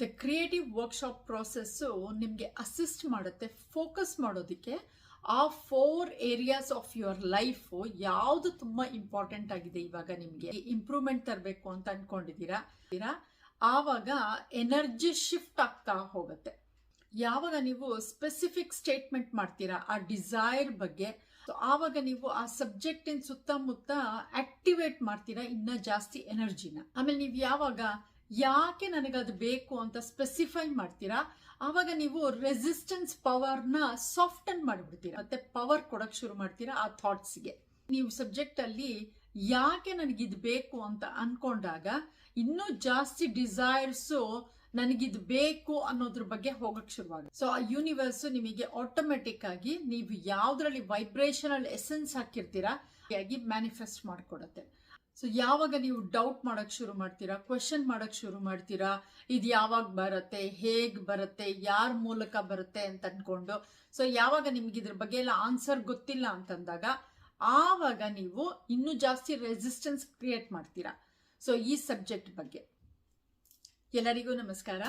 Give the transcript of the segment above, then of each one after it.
The creative workshop process ನಿಮಗೆ assist ಮಾಡುತ್ತೆ focus ಮಾಡೋದಕ್ಕೆ. ಆ 4 ಏರಿಯಾಸ್ ಆಫ್ ಯುವರ್ ಲೈಫು ಯಾವುದು ತುಂಬ ಇಂಪಾರ್ಟೆಂಟ್ ಆಗಿದೆ, ಇವಾಗ ನಿಮಗೆ ಇಂಪ್ರೂವ್ಮೆಂಟ್ ತರಬೇಕು ಅಂತ ಅನ್ಕೊಂಡಿದ್ದೀರಾ, ಆವಾಗ ಎನರ್ಜಿ ಶಿಫ್ಟ್ ಆಗ್ತಾ ಹೋಗುತ್ತೆ. ಯಾವಾಗ ನೀವು ಸ್ಪೆಸಿಫಿಕ್ ಸ್ಟೇಟ್ಮೆಂಟ್ ಮಾಡ್ತೀರಾ ಆ ಡಿಸೈರ್ ಬಗ್ಗೆ, ಆವಾಗ ನೀವು ಆ ಸಬ್ಜೆಕ್ಟಿನ ಸುತ್ತಮುತ್ತ ಆಕ್ಟಿವೇಟ್ ಮಾಡ್ತೀರಾ ಇನ್ನ ಜಾಸ್ತಿ ಎನರ್ಜಿನ. ಆಮೇಲೆ ನೀವು ಯಾವಾಗ ಯಾಕೆ ನನಗದು ಬೇಕು ಅಂತ ಸ್ಪೆಸಿಫೈ ಮಾಡ್ತೀರಾ, ಆವಾಗ ನೀವು ರೆಸಿಸ್ಟೆನ್ಸ್ ಪವರ್ನ ಸಾಫ್ಟನ್ ಮಾಡಿಬಿಡ್ತೀರಾ, ಮತ್ತೆ ಪವರ್ ಕೊಡಕ್ ಶುರು ಮಾಡ್ತೀರಾ ಆ ಥಾಟ್ಸ್ಗೆ. ನೀವು ಸಬ್ಜೆಕ್ಟ್ ಅಲ್ಲಿ ಯಾಕೆ ನನಗಿದು ಬೇಕು ಅಂತ ಅನ್ಕೊಂಡಾಗ ಇನ್ನೂ ಜಾಸ್ತಿ ಡಿಸೈರ್ಸು ನನಗಿದು ಬೇಕು ಅನ್ನೋದ್ರ ಬಗ್ಗೆ ಹೋಗಕ್ ಶುರುವಾಗುತ್ತೆ. ಸೊ ಆ ಯೂನಿವರ್ಸ್ ನಿಮಗೆ ಆಟೋಮೆಟಿಕ್ ಆಗಿ ನೀವು ಯಾವ್ದ್ರಲ್ಲಿ ವೈಬ್ರೇಷನಲ್ ಎಸೆನ್ಸ್ ಹಾಕಿರ್ತೀರಾ ಹಾಗೆ ಮ್ಯಾನಿಫೆಸ್ಟ್ ಮಾಡ್ಕೊಡತ್ತೆ. ಸೊ ಯಾವಾಗ ನೀವು ಡೌಟ್ ಮಾಡಕ್ ಶುರು ಮಾಡ್ತೀರಾ, ಕ್ವೆಶನ್ ಮಾಡಕ್ ಶುರು ಮಾಡ್ತೀರಾ, ಇದು ಯಾವಾಗ ಬರುತ್ತೆ, ಹೇಗ್ ಬರುತ್ತೆ, ಯಾರ ಮೂಲಕ ಬರುತ್ತೆ ಅಂತ ಅನ್ಕೊಂಡು, ಸೊ ಯಾವಾಗ ನಿಮ್ಗೆ ಇದ್ರ ಬಗ್ಗೆ ಎಲ್ಲ ಆನ್ಸರ್ ಗೊತ್ತಿಲ್ಲ ಅಂತಂದಾಗ ಆವಾಗ ನೀವು ಇನ್ನೂ ಜಾಸ್ತಿ ರೆಸಿಸ್ಟೆನ್ಸ್ ಕ್ರಿಯೇಟ್ ಮಾಡ್ತೀರಾ. ಸೊ ಈ ಸಬ್ಜೆಕ್ಟ್ ಬಗ್ಗೆ. ಎಲ್ಲರಿಗೂ ನಮಸ್ಕಾರ.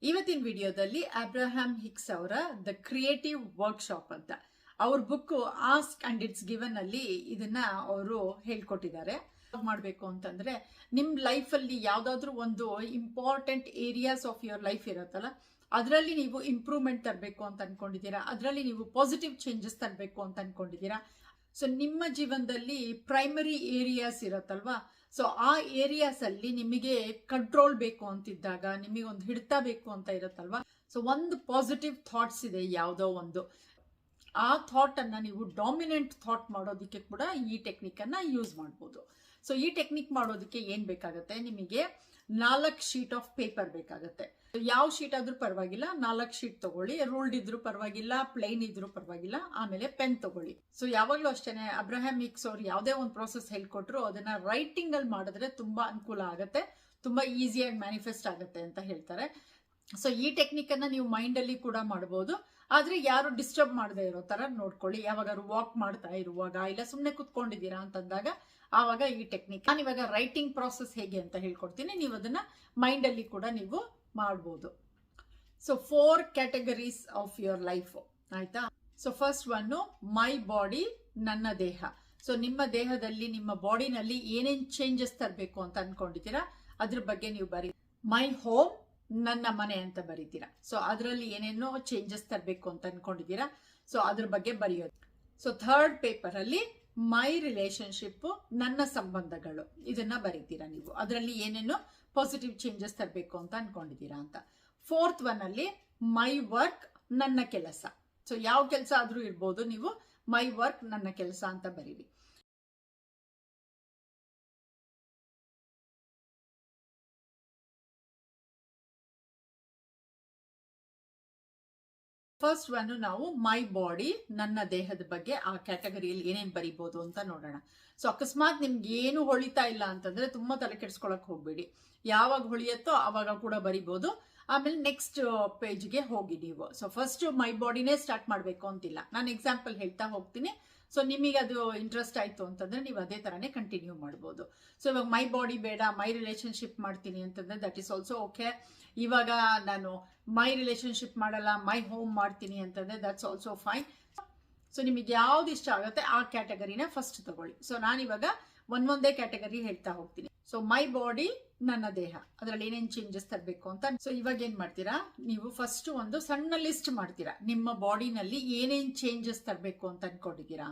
ಇವತ್ತಿನ ವಿಡಿಯೋದಲ್ಲಿ ಅಬ್ರಹಾಂ ಹಿಕ್ಸ್ ಅವರ ದ ಕ್ರಿಯೇಟಿವ್ ವರ್ಕ್ಶಾಪ್ ಅಂತ ಅವ್ರ book ask and it's given ಅಲ್ಲಿ ಇದನ್ನ ಅವರು ಹೇಳ್ಕೊಟ್ಟಿದ್ದಾರೆ. ಮಾಡಬೇಕು ಅಂತಂದ್ರೆ ನಿಮ್ ಲೈಫ್ ಅಲ್ಲಿ ಯಾವ್ದಾದ್ರು ಒಂದು important areas of your life ಇರುತ್ತಲ್ಲ, ಅದರಲ್ಲಿ ನೀವು ಇಂಪ್ರೂವ್ಮೆಂಟ್ ತರಬೇಕು ಅಂತ ಅನ್ಕೊಂಡಿದ್ದೀರಾ, ಅದರಲ್ಲಿ ನೀವು ಪಾಸಿಟಿವ್ ಚೇಂಜಸ್ ತರಬೇಕು ಅಂತ ಅನ್ಕೊಂಡಿದ್ದೀರಾ. ಸೊ ನಿಮ್ಮ ಜೀವನದಲ್ಲಿ ಪ್ರೈಮರಿ ಏರಿಯಾಸ್ ಇರತ್ತಲ್ವಾ, ಸೊ ಆ ಏರಿಯಾಸ್ ಅಲ್ಲಿ ನಿಮಗೆ ಕಂಟ್ರೋಲ್ ಬೇಕು ಅಂತಿದ್ದಾಗ, ನಿಮಗೆ ಒಂದು ಹಿಡಿತ ಬೇಕು ಅಂತ ಇರುತ್ತಲ್ವಾ, ಸೊ ಒಂದು ಪಾಸಿಟಿವ್ ಥಾಟ್ಸ್ ಇದೆ ಯಾವುದೋ ಒಂದು, ಆ ಥಾಟ್ ಅನ್ನ ನೀವು ಡಾಮಿನೆಂಟ್ ಥಾಟ್ ಮಾಡೋದಕ್ಕೆ ಕೂಡ ಈ ಟೆಕ್ನಿಕ್ ಅನ್ನ ಯೂಸ್ ಮಾಡ್ಬೋದು. ಸೊ ಈ ಟೆಕ್ನಿಕ್ ಮಾಡೋದಕ್ಕೆ ಏನ್ ಬೇಕಾಗುತ್ತೆ, ನಿಮಗೆ 4 ಶೀಟ್ ಆಫ್ ಪೇಪರ್ ಬೇಕಾಗುತ್ತೆ. ಯಾವ ಶೀಟ್ ಆದ್ರೂ ಪರವಾಗಿಲ್ಲ, 4 ಶೀಟ್ ತಗೊಳ್ಳಿ. ರೂಲ್ಡ್ ಇದ್ರೂ ಪರವಾಗಿಲ್ಲ, ಪ್ಲೇನ್ ಇದ್ರೂ ಪರವಾಗಿಲ್ಲ. ಆಮೇಲೆ ಪೆನ್ ತಗೊಳ್ಳಿ. ಸೊ ಯಾವಾಗ್ಲೂ ಅಷ್ಟೇನೆ ಅಬ್ರಹಾಂ ಹಿಕ್ಸ್ ಅವ್ರು ಯಾವುದೇ ಒಂದು ಪ್ರೋಸೆಸ್ ಹೇಳ್ಕೊಟ್ರು ಅದನ್ನ ರೈಟಿಂಗ್ ಅಲ್ಲಿ ಮಾಡಿದ್ರೆ ತುಂಬಾ ಅನುಕೂಲ ಆಗುತ್ತೆ, ತುಂಬಾ ಈಸಿಯಾಗಿ ಮ್ಯಾನಿಫೆಸ್ಟ್ ಆಗುತ್ತೆ ಅಂತ ಹೇಳ್ತಾರೆ. ಸೊ ಈ ಟೆಕ್ನಿಕ್ ಅನ್ನ ನೀವು ಮೈಂಡ್ ಅಲ್ಲಿ ಕೂಡ ಮಾಡಬಹುದು, ಆದ್ರೆ ಯಾರು ಡಿಸ್ಟರ್ಬ್ ಮಾಡದೆ ಇರೋ ತರ ನೋಡ್ಕೊಳ್ಳಿ. ಯಾವಾಗಾದ್ರು ವಾಕ್ ಮಾಡ್ತಾ ಇರುವಾಗ, ಇಲ್ಲ ಸುಮ್ನೆ ಕುತ್ಕೊಂಡಿದ್ದೀರಾ ಅಂತಂದಾಗ ಆವಾಗ ಈ ಟೆಕ್ನಿಕ್. ನಾನು ಇವಾಗ ರೈಟಿಂಗ್ ಪ್ರಾಸೆಸ್ ಹೇಗೆ ಅಂತ ಹೇಳ್ಕೊಡ್ತೀನಿ, ನೀವು ಅದನ್ನ ಮೈಂಡ್ ಅಲ್ಲಿ ಕೂಡ ನೀವು ಮಾಡಬಹುದು. So 4 categories of your life, ಆಯ್ತಾ. So first one my body, ನನ್ನ ದೇಹ. ಸೊ ನಿಮ್ಮ ದೇಹದಲ್ಲಿ, ನಿಮ್ಮ ಬಾಡಿನಲ್ಲಿ ಏನೇನ್ ಚೇಂಜಸ್ ತರಬೇಕು ಅಂತ ಅನ್ಕೊಂಡಿದ್ದೀರಾ ಅದ್ರ ಬಗ್ಗೆ ನೀವು ಬರೀ. ಮೈ ಹೋಮ್, ನನ್ನ ಮನೆ ಅಂತ ಬರೀತೀರಾ. ಸೊ ಅದರಲ್ಲಿ ಏನೇನೋ ಚೇಂಜಸ್ ತರಬೇಕು ಅಂತ ಅನ್ಕೊಂಡಿದ್ದೀರಾ, ಸೊ ಅದ್ರ ಬಗ್ಗೆ ಬರೆಯೋದು. ಸೊ 3rd ಪೇಪರ್ ಅಲ್ಲಿ ಮೈ ರಿಲೇಶನ್ಶಿಪ್, ನನ್ನ ಸಂಬಂಧಗಳು, ಇದನ್ನ ಬರೀತೀರಾ ನೀವು. ಅದರಲ್ಲಿ ಏನೇನೋ ಪಾಸಿಟಿವ್ ಚೇಂಜಸ್ ತರಬೇಕು ಅಂತ ಅನ್ಕೊಂಡಿದ್ದೀರಾ ಅಂತ. 4th ಒನ್ ಅಲ್ಲಿ ಮೈ ವರ್ಕ್, ನನ್ನ ಕೆಲಸ. ಸೊ ಯಾವ ಕೆಲಸ ಆದ್ರೂ ಇರ್ಬೋದು, ನೀವು ಮೈ ವರ್ಕ್, ನನ್ನ ಕೆಲಸ ಅಂತ ಬರೀರಿ. ಫಸ್ಟ್ ಒನ್ ನಾವು ಮೈ ಬಾಡಿ, ನನ್ನ ದೇಹದ ಬಗ್ಗೆ ಆ ಕ್ಯಾಟಗರಿಯಲ್ಲಿ ಏನೇನ್ ಬರೀಬಹುದು ಅಂತ ನೋಡೋಣ. ಸೊ ಅಕಸ್ಮಾತ್ ನಿಮ್ಗೆ ಏನು ಹೊಳಿತಾ ಇಲ್ಲ ಅಂತಂದ್ರೆ ತುಂಬಾ ತಲೆ ಕೆಡ್ಸ್ಕೊಳಕ್ ಹೋಗ್ಬೇಡಿ. ಯಾವಾಗ ಹೊಳಿಯತ್ತೋ ಆವಾಗ ಕೂಡ ಬರೀಬಹುದು. ಆಮೇಲೆ ನೆಕ್ಸ್ಟ್ ಪೇಜ್ಗೆ ಹೋಗಿ ನೀವು. ಸೊ ಫಸ್ಟ್ ಮೈ ಬಾಡಿನೇ ಸ್ಟಾರ್ಟ್ ಮಾಡ್ಬೇಕು ಅಂತಿಲ್ಲ, ನಾನು ಎಕ್ಸಾಂಪಲ್ ಹೇಳ್ತಾ ಹೋಗ್ತೀನಿ. ಸೊ ನಿಮಗೆ ಅದು ಇಂಟ್ರೆಸ್ಟ್ ಆಯ್ತು ಅಂತಂದ್ರೆ ನೀವು ಅದೇ ತರನೇ ಕಂಟಿನ್ಯೂ ಮಾಡ್ಬೋದು. ಸೊ ಇವಾಗ ಮೈ ಬಾಡಿ ಬೇಡ, ಮೈ ರಿಲೇಶನ್ಶಿಪ್ ಮಾಡ್ತೀನಿ ಅಂತಂದ್ರೆ ದಟ್ ಈಸ್ ಆಲ್ಸೋ ಓಕೆ. ಇವಾಗ ನಾನು ಮೈ ರಿಲೇಶನ್ಶಿಪ್ ಮಾಡಲ್ಲ, ಮೈ ಹೋಮ್ ಮಾಡ್ತೀನಿ ಅಂತಂದ್ರೆ ದಟ್ಸ್ ಆಲ್ಸೋ ಫೈನ್. ಸೊ ನಿಮಗೆ ಯಾವ್ದು ಇಷ್ಟ ಆಗುತ್ತೆ ಆ ಕ್ಯಾಟಗರಿನ ಫಸ್ಟ್ ತಗೊಳ್ಳಿ. ಸೊ ನಾನಿವಾಗ ಒಂದೊಂದೇ ಕ್ಯಾಟಗರಿ ಹೇಳ್ತಾ ಹೋಗ್ತೀನಿ. ಸೊ ಮೈ ಬಾಡಿ, ನನ್ನ ದೇಹ, ಅದರಲ್ಲಿ ಏನೇನ್ ಚೇಂಜಸ್ ತರಬೇಕು ಅಂತ. ಸೊ ಇವಾಗ ಏನ್ ಮಾಡ್ತೀರಾ, ನೀವು ಫಸ್ಟ್ ಒಂದು ಸಣ್ಣ ಲಿಸ್ಟ್ ಮಾಡ್ತೀರಾ, ನಿಮ್ಮ ಬಾಡಿನಲ್ಲಿ ಏನೇನ್ ಚೇಂಜಸ್ ತರಬೇಕು ಅಂತ ಅನ್ಕೊಂಡಿದ್ದೀರಾ.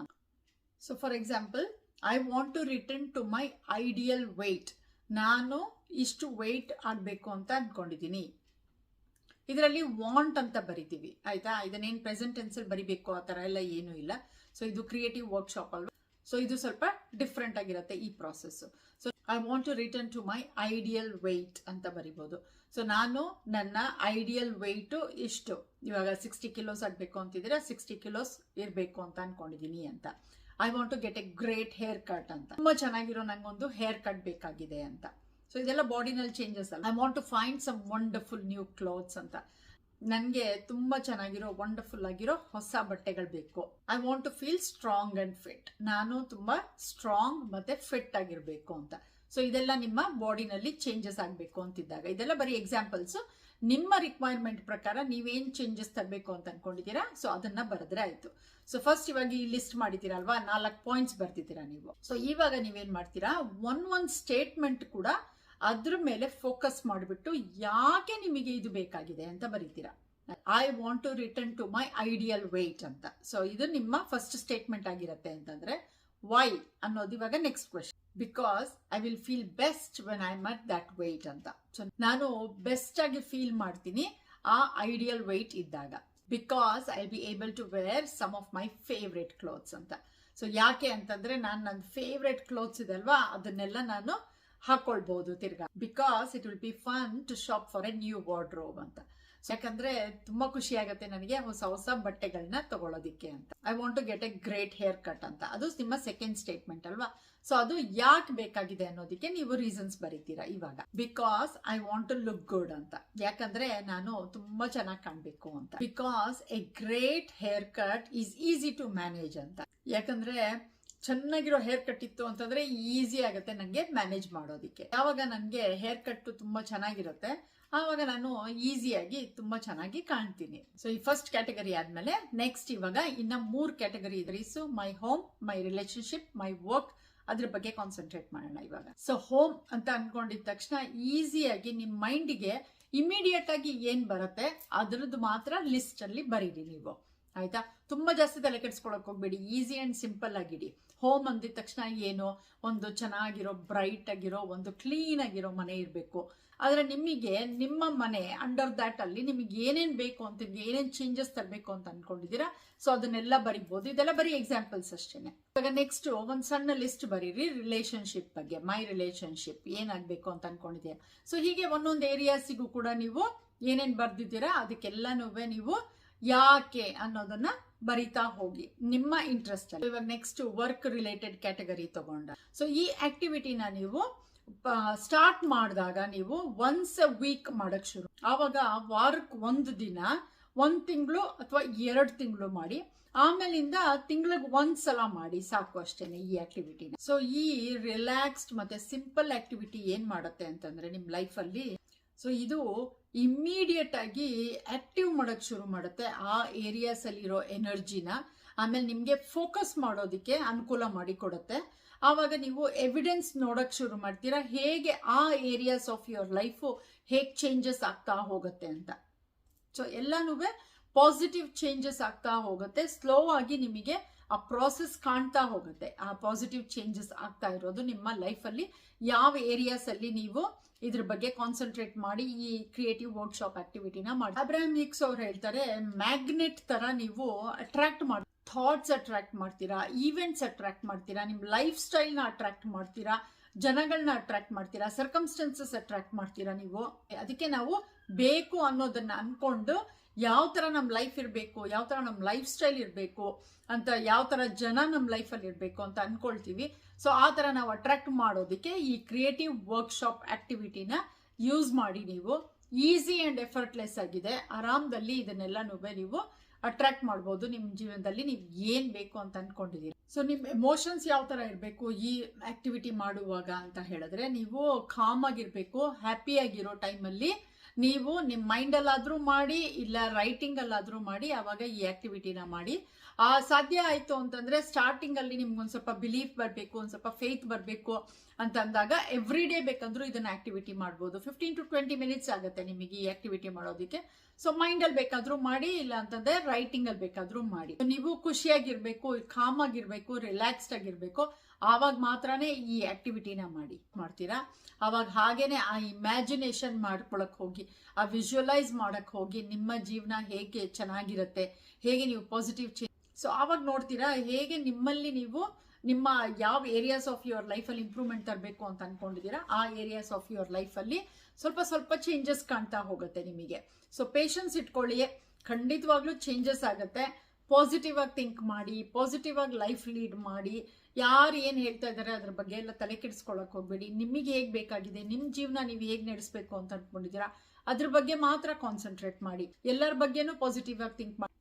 So for example, I want to return to my ideal weight. ನಾನು ಇಷ್ಟು ವೆಯ್ಟ್ ಆಗ್ಬೇಕು ಅಂತ ಅನ್ಕೊಂಡಿದ್ದೀನಿ. ಇದರಲ್ಲಿ ವಾಂಟ್ ಅಂತ ಬರಿತೀವಿ, ಆಯ್ತಾ. ಇದನ್ನೇನು ಪ್ರೆಸೆಂಟ್ ಟೆನ್ಸ್ ಅಲ್ಲಿ ಬರಿಬೇಕು ಆ ತರ ಎಲ್ಲ ಏನೂ ಇಲ್ಲ. ಸೊ ಇದು ಕ್ರಿಯೇಟಿವ್ ವರ್ಕ್ಶಾಪ್ ಅಲ್ವಾ, ಸೊ ಇದು ಸ್ವಲ್ಪ ಡಿಫ್ರೆಂಟ್ ಆಗಿರುತ್ತೆ ಈ process. So I want to return to my ideal weight ಅಂತ ಬರಿಬಹುದು. ಸೊ ನಾನು ನನ್ನ ಐಡಿಯಲ್ ವೆಯ್ಟ್ ಇಷ್ಟು, ಇವಾಗ 60 ಕಿಲೋಸ್ ಆಗ್ಬೇಕು ಅಂತಿದ್ರೆ 60 ಕಿಲೋಸ್ ಇರಬೇಕು ಅಂತ ಅನ್ಕೊಂಡಿದೀನಿ ಅಂತ. I want to get a great hair cut ಅಂತ, ತುಂಬಾ ಚೆನ್ನಾಗಿರೋ ನಂಗೊಂದು ಹೇರ್ ಕಟ್ ಬೇಕಾಗಿದೆ ಅಂತ. ಸೊ ಇದೆಲ್ಲ ಬಾಡಿನಲ್ಲಿ ಚೇಂಜಸ್ ಅಲ್ಲ. I want to find some wonderful new clothes ಅಂತ, ನನಗೆ ತುಂಬಾ ಚೆನ್ನಾಗಿರೋ ವಂಡರ್ಫುಲ್ ಆಗಿರೋ ಹೊಸ ಬಟ್ಟೆಗಳು ಬೇಕು. I want to feel strong and fit, ನಾನು ತುಂಬಾ ಸ್ಟ್ರಾಂಗ್ ಮತ್ತೆ ಫಿಟ್ ಆಗಿರ್ಬೇಕು ಅಂತ. ಸೊ ಇದೆಲ್ಲ ನಿಮ್ಮ ಬಾಡಿನಲ್ಲಿ ಚೇಂಜಸ್ ಆಗ್ಬೇಕು ಅಂತಿದ್ದಾಗ, ಇದೆಲ್ಲ ಬರೀ ಎಕ್ಸಾಂಪಲ್ಸ್. ನಿಮ್ಮ ರಿಕ್ವೈರ್ಮೆಂಟ್ ಪ್ರಕಾರ ನೀವೇನ್ ಚೇಂಜಸ್ ತರಬೇಕು ಅಂತ ಅನ್ಕೊಂಡಿದ್ದೀರಾ, ಸೊ ಅದನ್ನ ಬರೆದ್ರೆ ಆಯ್ತು. ಸೊ ಫಸ್ಟ್ ಇವಾಗ ಈ ಲಿಸ್ಟ್ ಮಾಡಿದ್ದೀರಾ ಅಲ್ವಾ, 4 ಪಾಯಿಂಟ್ಸ್ ಬರ್ತಿದ್ದೀರಾ ನೀವು. ಸೊ ಇವಾಗ ನೀವೇನ್ ಮಾಡ್ತೀರಾ, ಒಂದ್ ಸ್ಟೇಟ್ಮೆಂಟ್ ಕೂಡ ಅದ್ರ ಮೇಲೆ ಫೋಕಸ್ ಮಾಡಿಬಿಟ್ಟು ಯಾಕೆ ನಿಮಗೆ ಇದು ಬೇಕಾಗಿದೆ ಅಂತ ಬರೀತೀರಾ. I want to return to my ideal weight ಅಂತ. ಸೊ ಇದು ನಿಮ್ಮ ಫಸ್ಟ್ ಸ್ಟೇಟ್ಮೆಂಟ್ ಆಗಿರುತ್ತೆ ಅಂತಂದ್ರೆ ವೈ ಅನ್ನೋದು ಇವಾಗ next question. Because I will feel best when I am at that weight ಅಂತ. ಸೊ ನಾನು ಬೆಸ್ಟ್ ಆಗಿ ಫೀಲ್ ಮಾಡ್ತೀನಿ ಆ ಐಡಿಯಲ್ ವೇಟ್ ಇದ್ದಾಗ. Because I be able to wear some of my favourite clothes ಅಂತ. ಸೊ ಯಾಕೆ ಅಂತಂದ್ರೆ ನನ್ನ ಫೇವ್ರೆಟ್ ಕ್ಲೋತ್ಸ್ ಇದೆ ಅಲ್ವಾ, ಅದನ್ನೆಲ್ಲ ನಾನು ಹಾಕೊಳ್ಬಹುದು ತಿರ್ಗಾ. Because it will be fun to shop for a new wardrobe ಅಂತ. ಯಾಕಂದ್ರೆ ತುಂಬಾ ಖುಷಿ ಆಗುತ್ತೆ ನನಗೆ ಹೊಸ ಹೊಸ ಬಟ್ಟೆಗಳನ್ನ ತಗೊಳ್ಳೋದಿಕ್ಕೆ ಅಂತ. I want to get a great hair cut ಅಂತ. ಅದು ನಿಮ್ಮ ಸೆಕೆಂಡ್ ಸ್ಟೇಟ್ಮೆಂಟ್ ಅಲ್ವಾ. ಸೊ ಅದು ಯಾಕೆ ಬೇಕಾಗಿದೆ ಅನ್ನೋದಕ್ಕೆ ನೀವು ರೀಸನ್ಸ್ ಬರೀತೀರಾ ಇವಾಗ. Because I want to look good ಅಂತ. ಯಾಕಂದ್ರೆ ನಾನು ತುಂಬಾ ಚೆನ್ನಾಗಿ ಕಾಣ್ಬೇಕು ಅಂತ. Because a great hair cut is easy to manage ಅಂತ. ಯಾಕಂದ್ರೆ ಚೆನ್ನಾಗಿರೋ ಹೇರ್ ಕಟ್ ಇತ್ತು ಅಂತಂದ್ರೆ ಈಸಿ ಆಗುತ್ತೆ ನಂಗೆ ಮ್ಯಾನೇಜ್ ಮಾಡೋದಿಕ್ಕೆ. ಯಾವಾಗ ನನ್ಗೆ ಹೇರ್ ಕಟ್ ತುಂಬಾ ಚೆನ್ನಾಗಿರುತ್ತೆ ಆವಾಗ ನಾನು ಈಸಿಯಾಗಿ ತುಂಬಾ ಚೆನ್ನಾಗಿ ಕಾಣ್ತೀನಿ. ಸೊ ಈ ಫಸ್ಟ್ ಕ್ಯಾಟಗರಿ ಆದ್ಮೇಲೆ ನೆಕ್ಸ್ಟ್ ಇವಾಗ ಇನ್ನ 3 ಕ್ಯಾಟಗರಿ ಇದೆ. So my home, my relationship, my work, ಅದ್ರ ಬಗ್ಗೆ ಕಾನ್ಸಂಟ್ರೇಟ್ ಮಾಡೋಣ ಇವಾಗ. ಸೊ ಹೋಮ್ ಅಂತ ಅನ್ಕೊಂಡಿದ ತಕ್ಷಣ ಈಸಿಯಾಗಿ ನಿಮ್ ಮೈಂಡಿಗೆ ಇಮಿಡಿಯೇಟ್ ಆಗಿ ಏನ್ ಬರುತ್ತೆ ಅದ್ರದ್ದು ಮಾತ್ರ ಲಿಸ್ಟ್ ಅಲ್ಲಿ ಬರೀರಿ ನೀವು, ಆಯ್ತಾ. ತುಂಬಾ ಜಾಸ್ತಿ ತಲೆ ಕೆಡಿಸ್ಕೊಳಕ್ ಹೋಗ್ಬೇಡಿ, ಈಸಿ ಅಂಡ್ ಸಿಂಪಲ್ ಆಗಿಡಿ. ಹೋಮ್ ಅಂದಿದ ತಕ್ಷಣ ಏನು, ಒಂದು ಚೆನ್ನಾಗಿರೋ ಬ್ರೈಟ್ ಆಗಿರೋ ಒಂದು ಕ್ಲೀನ್ ಆಗಿರೋ ಮನೆ ಇರಬೇಕು. ಆದ್ರೆ ನಿಮಗೆ ನಿಮ್ಮ ಮನೆ ಅಂಡರ್ ದ್ಯಾಟ್ ಅಲ್ಲಿ ನಿಮಗೆ ಏನೇನ್ ಬೇಕು ಅಂತ, ಏನೇನ್ ಚೇಂಜಸ್ ತರಬೇಕು ಅಂತ ಅನ್ಕೊಂಡಿದ್ದೀರಾ, ಸೊ ಅದನ್ನೆಲ್ಲ ಬರಿಬಹುದು. ಇದೆಲ್ಲ ಬರೀ ಎಕ್ಸಾಂಪಲ್ಸ್ ಅಷ್ಟೇನೆ. ಇವಾಗ ನೆಕ್ಸ್ಟ್ ಒಂದ್ ಸಣ್ಣ ಲಿಸ್ಟ್ ಬರೀರಿ ರಿಲೇಶನ್ಶಿಪ್ ಬಗ್ಗೆ. ಮೈ ರಿಲೇಶನ್ಶಿಪ್ ಏನಾಗ್ಬೇಕು ಅಂತ ಅನ್ಕೊಂಡಿದ್ದೀರಾ. ಸೊ ಹೀಗೆ ಒಂದೊಂದು ಏರಿಯಾಸಿಗೂ ಕೂಡ ನೀವು ಏನೇನ್ ಬರ್ದಿದ್ದೀರಾ ಅದಕ್ಕೆಲ್ಲನೂ ನೀವು ಯಾಕೆ ಅನ್ನೋದನ್ನ ಬರಿತಾ ಹೋಗಿ ನಿಮ್ಮ ಇಂಟ್ರೆಸ್ಟ್ ಅಲ್ಲಿ. ಇವಾಗ ನೆಕ್ಸ್ಟ್ ವರ್ಕ್ ರಿಲೇಟೆಡ್ ಕ್ಯಾಟಗರಿ ತಗೊಂಡ. ಸೊ ಈ ಆಕ್ಟಿವಿಟಿನ ನೀವು ಸ್ಟಾರ್ಟ್ ಮಾಡಿದಾಗ ನೀವು ಒನ್ಸ್ ಅ ವೀಕ್ ಮಾಡಕ್ ಶುರು. ಆವಾಗ ವಾರಕ್ಕೆ 1 ದಿನ, 1 ತಿಂಗಳು ಅಥವಾ 2 ತಿಂಗಳು ಮಾಡಿ. ಆಮೇಲಿಂದ ತಿಂಗಳಿಗೆ 1 ಸಲ ಮಾಡಿ ಸಾಕು ಅಷ್ಟೇನೆ ಈ ಆಕ್ಟಿವಿಟಿನ. ಸೊ ಈ ರಿಲ್ಯಾಕ್ಸ್ಡ್ ಮತ್ತೆ ಸಿಂಪಲ್ ಆಕ್ಟಿವಿಟಿ ಏನ್ ಮಾಡುತ್ತೆ ಅಂತಂದ್ರೆ ನಿಮ್ ಲೈಫ್ ಅಲ್ಲಿ, ಸೊ ಇದು ಇಮ್ಮಿಡಿಯೇಟ್ ಆಗಿ ಆಕ್ಟಿವ್ ಮಾಡಕ್ ಶುರು ಮಾಡುತ್ತೆ ಆ ಏರಿಯಾಸ್ ಅಲ್ಲಿರೋ ಎನರ್ಜಿನ. ಆಮೇಲೆ ನಿಮ್ಗೆ ಫೋಕಸ್ ಮಾಡೋದಿಕ್ಕೆ ಅನುಕೂಲ ಮಾಡಿ ಕೊಡುತ್ತೆ. ಆವಾಗ ನೀವು ಎವಿಡೆನ್ಸ್ ನೋಡಕ್ ಶುರು ಮಾಡ್ತೀರಾ, ಹೇಗೆ ಆ ಏರಿಯಾಸ್ ಆಫ್ ಯುವರ್ ಲೈಫ್ ಹೇಗೆ ಚೇಂಜಸ್ ಆಗ್ತಾ ಹೋಗುತ್ತೆ ಅಂತ. ಸೊ ಎಲ್ಲಾನು ಪಾಸಿಟಿವ್ ಚೇಂಜಸ್ ಆಗ್ತಾ ಹೋಗುತ್ತೆ. ಸ್ಲೋ ಆಗಿ ನಿಮಗೆ ಆ ಪ್ರಾಸೆಸ್ ಕಾಣ್ತಾ ಹೋಗುತ್ತೆ. ಆ ಪಾಸಿಟಿವ್ ಚೇಂಜಸ್ ಆಗ್ತಾ ಇರೋದು ನಿಮ್ಮ ಲೈಫ್ ಅಲ್ಲಿ ಯಾವ ಏರಿಯಾಸ್ ಅಲ್ಲಿ ನೀವು ಇದ್ರ ಬಗ್ಗೆ ಕಾನ್ಸಂಟ್ರೇಟ್ ಮಾಡಿ ಈ ಕ್ರಿಯೇಟಿವ್ ವರ್ಕ್ಶಾಪ್ ಆಕ್ಟಿವಿಟಿನ ಮಾಡಿ. ಅಬ್ರಹಾಂ ಹಿಕ್ಸ್ ಅವ್ರು ಹೇಳ್ತಾರೆ, ಮ್ಯಾಗ್ನೆಟ್ ತರ ನೀವು ಅಟ್ರಾಕ್ಟ್ ಮಾಡಿ, ಥಾಟ್ಸ್ ಅಟ್ರಾಕ್ಟ್ ಮಾಡ್ತೀರಾ, ಈವೆಂಟ್ಸ್ ಅಟ್ರಾಕ್ಟ್ ಮಾಡ್ತೀರಾ, ನಿಮ್ ಲೈಫ್ ಸ್ಟೈಲ್ ನ ಅಟ್ರಾಕ್ಟ್ ಮಾಡ್ತೀರಾ, ಜನಗಳನ್ನ ಅಟ್ರಾಕ್ಟ್ ಮಾಡ್ತೀರಾ, ಸರ್ಕಮ್ಸ್ಟೆನ್ಸಸ್ ಅಟ್ರಾಕ್ಟ್ ಮಾಡ್ತೀರಾ ನೀವು. ಅದಕ್ಕೆ ನಾವು ಬೇಕು ಅನ್ನೋದನ್ನ ಅನ್ಕೊಂಡು ಯಾವ ತರ ನಮ್ ಲೈಫ್ ಇರಬೇಕು, ಯಾವ ತರ ನಮ್ ಲೈಫ್ ಸ್ಟೈಲ್ ಇರಬೇಕು ಅಂತ, ಯಾವ ತರ ಜನ ನಮ್ ಲೈಫ್ ಅಲ್ಲಿ ಇರಬೇಕು ಅಂತ ಅನ್ಕೊಳ್ತೀವಿ. ಸೊ ಆ ತರ ನಾವು ಅಟ್ರಾಕ್ಟ್ ಮಾಡೋದಕ್ಕೆ ಈ ಕ್ರಿಯೇಟಿವ್ ವರ್ಕ್ಶಾಪ್ ಆಕ್ಟಿವಿಟಿನ ಯೂಸ್ ಮಾಡಿ. ನೀವು ಈಸಿ ಅಂಡ್ ಎಫರ್ಟ್ಲೆಸ್ ಆಗಿದೆ, ಆರಾಮದಲ್ಲಿ ಇದನ್ನೆಲ್ಲನೂ ನೀವು ಅಟ್ರಾಕ್ಟ್ ಮಾಡ್ಬೋದು ನಿಮ್ ಜೀವನದಲ್ಲಿ ನೀವು ಏನ್ ಬೇಕು ಅಂತ ಅನ್ಕೊಂಡಿದೀರಿ. ಸೊ ನಿಮ್ ಎಮೋಷನ್ಸ್ ಯಾವ ತರ ಇರಬೇಕು ಈ ಆಕ್ಟಿವಿಟಿ ಮಾಡುವಾಗ ಅಂತ ಹೇಳಿದ್ರೆ, ನೀವು ಕಾಮ್ ಆಗಿರ್ಬೇಕು, ಹ್ಯಾಪಿ ಆಗಿರೋ ಟೈಮಲ್ಲಿ ನೀವು ನಿಮ್ ಮೈಂಡ್ ಅಲ್ಲಾದ್ರೂ ಮಾಡಿ ಇಲ್ಲ ರೈಟಿಂಗ್ ಅಲ್ಲಾದ್ರೂ ಮಾಡಿ ಅವಾಗ ಈ ಆಕ್ಟಿವಿಟಿನ ಮಾಡಿ. ಸಾಧ್ಯ ಆಯ್ತು ಅಂತಂದ್ರೆ ಸ್ಟಾರ್ಟಿಂಗ್ ಅಲ್ಲಿ ನಿಮ್ಗೆ ಒಂದ್ ಸ್ವಲ್ಪ ಬಿಲೀಫ್ ಬರ್ಬೇಕು, ಒಂದ್ ಸ್ವಲ್ಪ ಫೇತ್ ಬರ್ಬೇಕು ಅಂತ ಅಂದಾಗ ಎವ್ರಿ ಡೇ ಬೇಕಂದ್ರೂ ಇದನ್ನ ಆಕ್ಟಿವಿಟಿ ಮಾಡ್ಬೋದು. 15 to 20 ಮಿನಿಟ್ಸ್ ಆಗುತ್ತೆ ನಿಮಗೆ ಈ ಆಕ್ಟಿವಿಟಿ ಮಾಡೋದಕ್ಕೆ. ಸೊ ಮೈಂಡ್ ಅಲ್ಲಿ ಬೇಕಾದ್ರೂ ಮಾಡಿ, ಇಲ್ಲ ಅಂತಂದ್ರೆ ರೈಟಿಂಗ್ ಅಲ್ಲಿ ಬೇಕಾದ್ರೂ ಮಾಡಿ. ನೀವು ಖುಷಿಯಾಗಿರ್ಬೇಕು, ಕಾಮ್ ಆಗಿರ್ಬೇಕು, ರಿಲ್ಯಾಕ್ಸ್ಡ್ ಆಗಿರ್ಬೇಕು, ಆವಾಗ ಮಾತ್ರನೇ ಈ ಆಕ್ಟಿವಿಟಿನ ಮಾಡ್ತೀರಾ. ಅವಾಗ ಹಾಗೇನೆ ಆ ಇಮ್ಯಾಜಿನೇಷನ್ ಮಾಡ್ಕೊಳಕ್ ಹೋಗಿ, ಆ ವಿಜುವಲೈಸ್ ಮಾಡಕ್ ಹೋಗಿ ನಿಮ್ಮ ಜೀವನ ಹೇಗೆ ಚೆನ್ನಾಗಿರುತ್ತೆ, ಹೇಗೆ ನೀವು ಪಾಸಿಟಿವ್ ಚೇಂಜ್. ಸೊ ಆವಾಗ ನೋಡ್ತೀರಾ ಹೇಗೆ ನಿಮ್ಮಲ್ಲಿ ನೀವು ನಿಮ್ಮ ಯಾವ ಏರಿಯಾಸ್ ಆಫ್ ಯುವರ್ ಲೈಫ್ ಅಲ್ಲಿ ಇಂಪ್ರೂವ್ಮೆಂಟ್ ತರಬೇಕು ಅಂತ ಅನ್ಕೊಂಡಿದ್ದೀರಾ ಆ ಏರಿಯಾಸ್ ಆಫ್ ಯುವರ್ ಲೈಫ್ ಅಲ್ಲಿ ಸ್ವಲ್ಪ ಸ್ವಲ್ಪ ಚೇಂಜಸ್ ಕಾಣ್ತಾ ಹೋಗುತ್ತೆ ನಿಮಗೆ. ಸೊ ಪೇಷನ್ಸ್ ಇಟ್ಕೊಳ್ಳಿ, ಖಂಡಿತವಾಗ್ಲೂ ಚೇಂಜಸ್ ಆಗುತ್ತೆ. ಪಾಸಿಟಿವ್ ಆಗಿ ಥಿಂಕ್ ಮಾಡಿ, ಪಾಸಿಟಿವ್ ಆಗಿ ಲೈಫ್ ಲೀಡ್ ಮಾಡಿ. ಯಾರು ಏನ್ ಹೇಳ್ತಾ ಇದಾರೆ ಅದ್ರ ಬಗ್ಗೆ ಎಲ್ಲ ತಲೆ ಕೆಡಿಸ್ಕೊಳಕ್ ಹೋಗ್ಬೇಡಿ. ನಿಮಗೆ ಹೇಗ್ ಬೇಕಾಗಿದೆ, ನಿಮ್ ಜೀವನ ನೀವು ಹೇಗ್ ನಡೆಸಬೇಕು ಅಂತ ಅನ್ಕೊಂಡಿದ್ದೀರಾ ಅದ್ರ ಬಗ್ಗೆ ಮಾತ್ರ ಕಾನ್ಸಂಟ್ರೇಟ್ ಮಾಡಿ. ಎಲ್ಲರ ಬಗ್ಗೆನೂ ಪಾಸಿಟಿವ್ ಆಗಿ ಥಿಂಕ್ ಮಾಡಿ,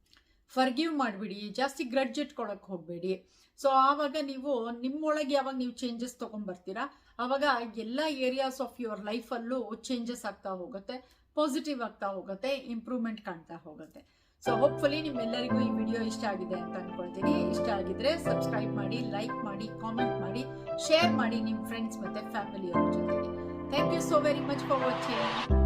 ಫರ್ಗಿವ್ ಮಾಡ್ಬಿಡಿ, ಜಾಸ್ತಿ ಗ್ರಡ್ಜ್ ಇಟ್ಕೊಳಕ್ ಹೋಗ್ಬೇಡಿ. ಸೊ ಆವಾಗ ನೀವು ನಿಮ್ಮೊಳಗೆ ಯಾವಾಗ ನೀವು ಚೇಂಜಸ್ ತಗೊಂಡ್ಬರ್ತೀರಾ ಅವಾಗ ಎಲ್ಲ ಏರಿಯಾಸ್ ಆಫ್ ಯುವರ್ ಲೈಫ್ ಅಲ್ಲೂ ಚೇಂಜಸ್ ಆಗ್ತಾ ಹೋಗುತ್ತೆ. ಪಾಸಿಟಿವ್ ಆಗ್ತಾ ಹೋಗುತ್ತೆ, ಇಂಪ್ರೂವ್ಮೆಂಟ್ ಕಾಣ್ತಾ ಹೋಗುತ್ತೆ. ಸೊ ಹೋಪ್ಫುಲಿ ನಿಮ್ಮೆಲ್ಲರಿಗೂ ಈ ವಿಡಿಯೋ ಇಷ್ಟ ಆಗಿದೆ ಅಂತ ಅನ್ಕೊಳ್ತೀನಿ. ಇಷ್ಟ ಆಗಿದ್ರೆ ಸಬ್ಸ್ಕ್ರೈಬ್ ಮಾಡಿ, ಲೈಕ್ ಮಾಡಿ, ಕಾಮೆಂಟ್ ಮಾಡಿ, ಶೇರ್ ಮಾಡಿ ನಿಮ್ಮ ಫ್ರೆಂಡ್ಸ್ ಮತ್ತೆ ಫ್ಯಾಮಿಲಿಯವ್ರ ಜೊತೆಗೆ. Thank you so very much for watching.